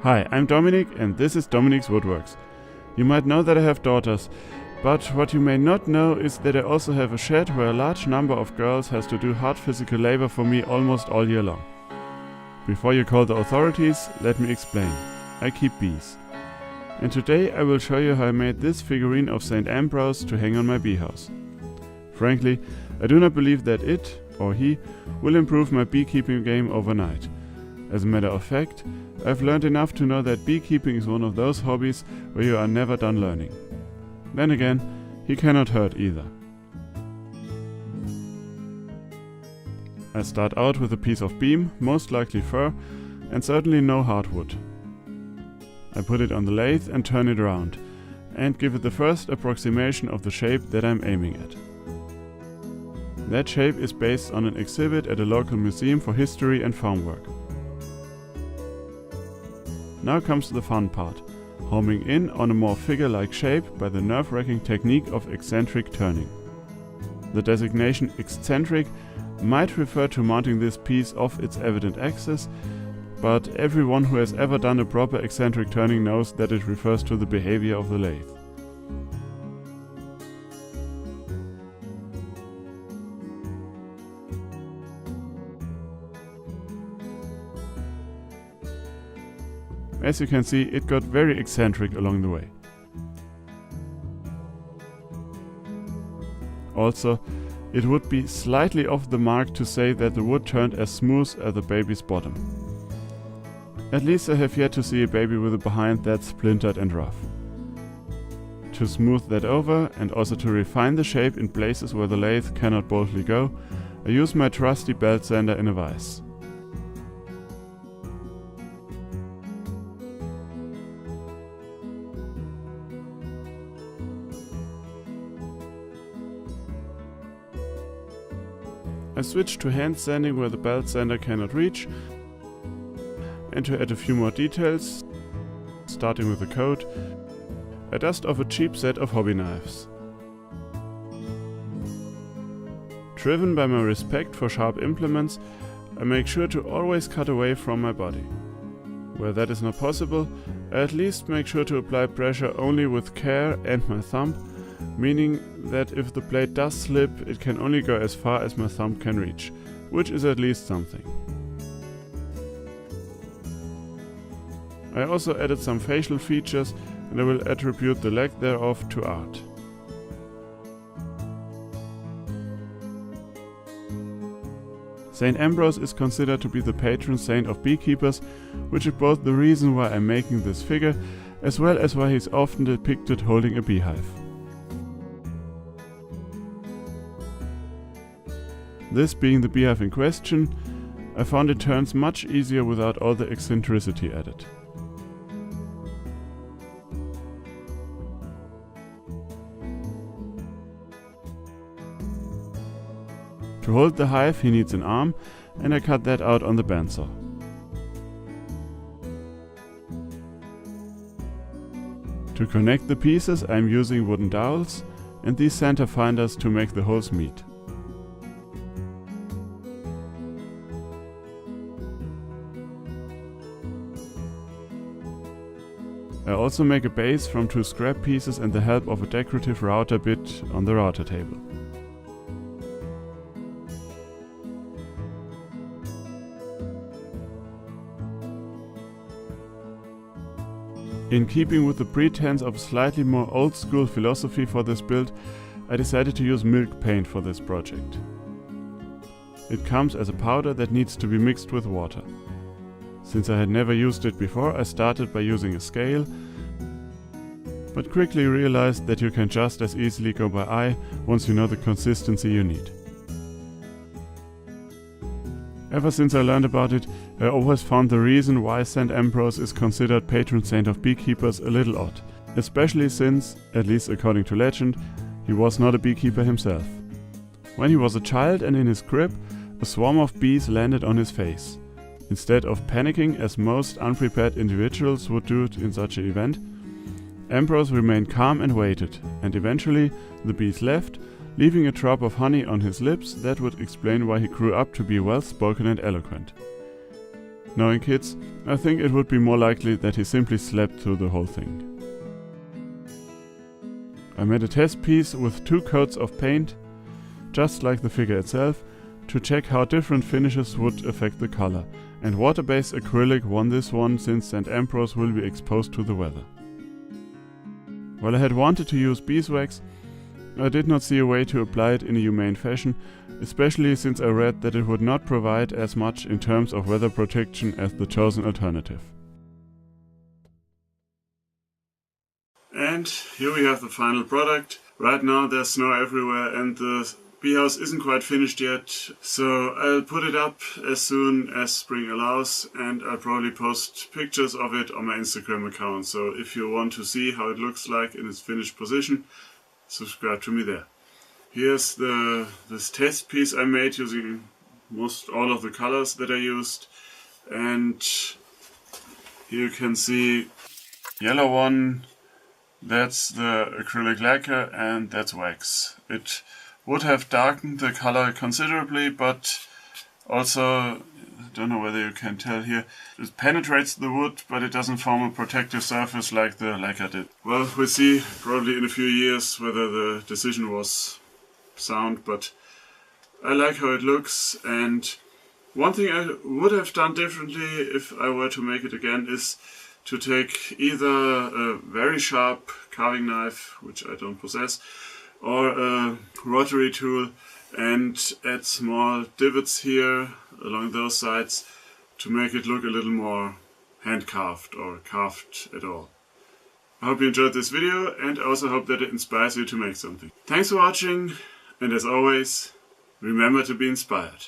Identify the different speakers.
Speaker 1: Hi, I'm Dominic and this is Dominic's Woodworks. You might know that I have daughters, but what you may not know is that I also have a shed where a large number of girls has to do hard physical labor for me almost all year long. Before you call the authorities, let me explain. I keep bees. And today I will show you how I made this figurine of St. Ambrose to hang on my beehouse. Frankly, I do not believe that it, or he, will improve my beekeeping game overnight. As a matter of fact, I've learned enough to know that beekeeping is one of those hobbies where you are never done learning. Then again, he cannot hurt either. I start out with a piece of beam, most likely fir, and certainly no hardwood. I put it on the lathe and turn it around, and give it the first approximation of the shape that I'm aiming at. That shape is based on an exhibit at a local museum for history and farm work. Now comes the fun part, homing in on a more figure-like shape by the nerve-wracking technique of eccentric turning. The designation eccentric might refer to mounting this piece off its evident axis, but everyone who has ever done a proper eccentric turning knows that it refers to the behavior of the lathe. As you can see, it got very eccentric along the way. Also, it would be slightly off the mark to say that the wood turned as smooth as the baby's bottom. At least I have yet to see a baby with a behind that's splintered and rough. To smooth that over and also to refine the shape in places where the lathe cannot boldly go, I use my trusty belt sander in a vise. I switch to hand sanding where the belt sander cannot reach, and to add a few more details, starting with the coat, I dust off a cheap set of hobby knives. Driven by my respect for sharp implements, I make sure to always cut away from my body. Where that is not possible, I at least make sure to apply pressure only with care and my thumb, meaning that if the blade does slip, it can only go as far as my thumb can reach, which is at least something. I also added some facial features and I will attribute the lack thereof to art. St. Ambrose is considered to be the patron saint of beekeepers, which is both the reason why I'm making this figure, as well as why he's often depicted holding a beehive. This being the beehive in question, I found it turns much easier without all the eccentricity added. To hold the hive he needs an arm, and I cut that out on the bandsaw. To connect the pieces I'm using wooden dowels and these center finders to make the holes meet. I also make a base from 2 scrap pieces and the help of a decorative router bit on the router table. In keeping with the pretense of a slightly more old school philosophy for this build, I decided to use milk paint for this project. It comes as a powder that needs to be mixed with water. Since I had never used it before, I started by using a scale, but quickly realized that you can just as easily go by eye once you know the consistency you need. Ever since I learned about it, I always found the reason why St. Ambrose is considered patron saint of beekeepers a little odd, especially since, at least according to legend, he was not a beekeeper himself. When he was a child and in his crib, a swarm of bees landed on his face. Instead of panicking as most unprepared individuals would do in such an event, Ambrose remained calm and waited, and eventually the bees left, leaving a drop of honey on his lips that would explain why he grew up to be well-spoken and eloquent. Knowing kids, I think it would be more likely that he simply slept through the whole thing. I made a test piece with 2 coats of paint, just like the figure itself, to check how different finishes would affect the color, and water-based acrylic won this one since St. Ambrose will be exposed to the weather. While I had wanted to use beeswax, I did not see a way to apply it in a humane fashion, especially since I read that it would not provide as much in terms of weather protection as the chosen alternative. And here we have the final product. Right now there's snow everywhere and the beehouse isn't quite finished yet, so I'll put it up as soon as spring allows, and I'll probably post pictures of it on my Instagram account. So if you want to see how it looks like in its finished position, subscribe to me there. Here's this test piece I made using most all of the colors that I used, and here you can see yellow one, that's the acrylic lacquer, and that's wax. It would have darkened the color considerably, but also, I don't know whether you can tell here, it penetrates the wood, but it doesn't form a protective surface like the lacquer did. Well, we'll see probably in a few years whether the decision was sound, but I like how it looks. And one thing I would have done differently if I were to make it again is to take either a very sharp carving knife, which I don't possess, or a rotary tool, and add small divots here along those sides to make it look a little more hand-carved or carved at all. I hope you enjoyed this video, and I also hope that it inspires you to make something. Thanks for watching, and as always, remember to be inspired.